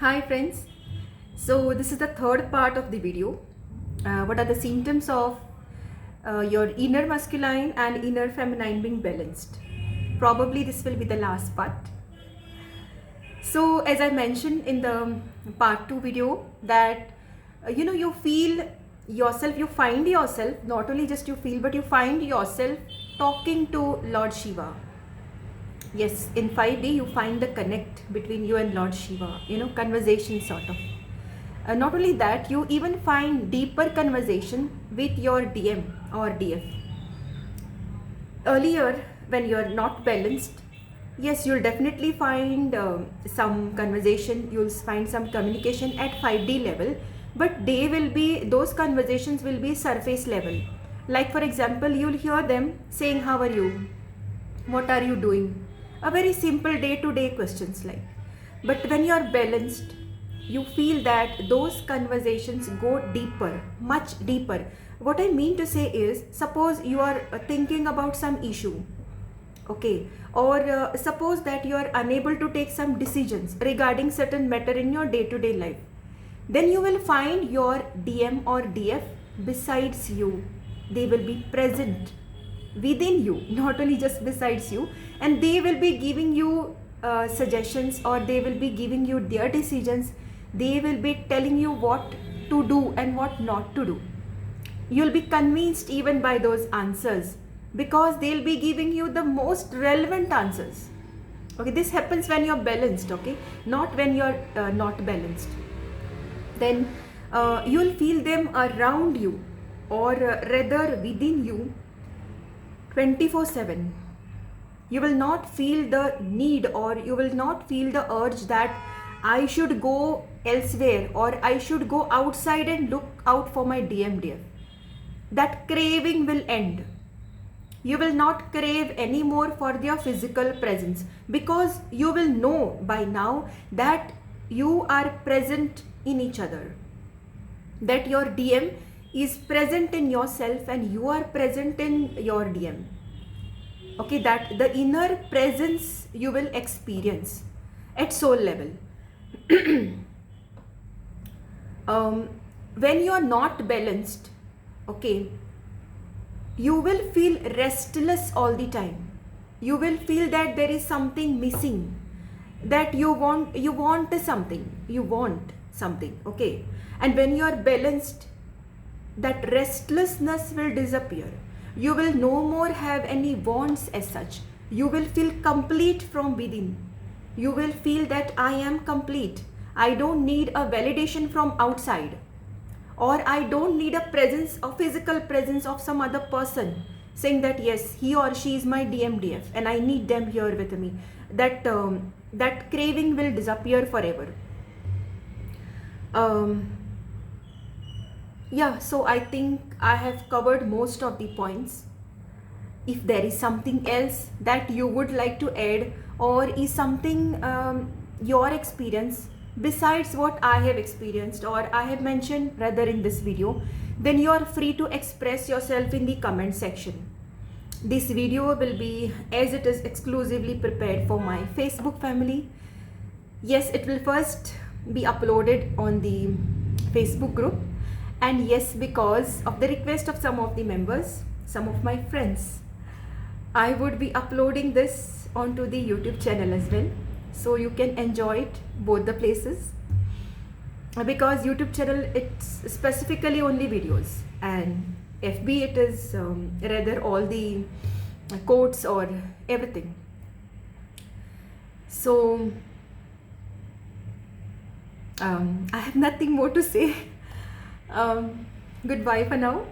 Hi friends. So this is the third part of the video. What are the symptoms of your inner masculine and inner feminine being balanced? Probably this will be the last part. So as I mentioned in the part 2 video that you feel yourself, you find yourself, not only just you feel but you find yourself talking to Lord Shiva. Yes, in 5D you find the connect between you and Lord Shiva, conversation sort of. Not only that, you even find deeper conversation with your DM or DF. Earlier, when you're not balanced, yes, you'll definitely find some conversation, you'll find some communication at 5D level, but those conversations will be surface level. Like, for example, you'll hear them saying, "How are you? What are you doing?" A very simple day to day questions like. But when you are balanced, you feel that those conversations go deeper, much deeper. What I mean to say is, suppose you are thinking about some issue, okay, or suppose that you are unable to take some decisions regarding certain matter in your day to day life, then you will find your DM or DF besides you. They will be present within you, not only just besides you, and they will be giving you suggestions, or they will be giving you their decisions. They will be telling you what to do and what not to do. You'll be convinced even by those answers because they'll be giving you the most relevant answers. Okay, this happens when you're balanced, okay, not when you're not balanced. Then you'll feel them around you, or rather within you, 24/7. You will not feel the need, or you will not feel the urge that I should go elsewhere or I should go outside and look out for my DMDF. That craving will end. You will not crave anymore for their physical presence, because you will know by now that you are present in each other, that your DM is present in yourself and you are present in your DM. Okay, that the inner presence you will experience at soul level. When you are not balanced, okay, you will feel restless all the time. You will feel that there is something missing, that you want something, okay. And when you are balanced, that restlessness will disappear. You will no more have any wants as such. You will feel complete from within. You will feel that I am complete. I don't need a validation from outside, or I don't need a physical presence of some other person saying that yes, he or she is my DMDF and I need them here with me. That craving will disappear forever. Yeah, so I think I have covered most of the points. If there is something else that you would like to add, or is something your experience besides what I have experienced or I have mentioned rather in this video, then you are free to express yourself in the comment section. This video will be, as it is exclusively prepared for my Facebook family. Yes, it will first be uploaded on the Facebook group, and yes, because of the request of some of the members, some of my friends, I would be uploading this onto the YouTube channel as well, so you can enjoy it both the places. Because YouTube channel, it's specifically only videos, and FB it is rather all the quotes or everything. So I have nothing more to say. Goodbye for now.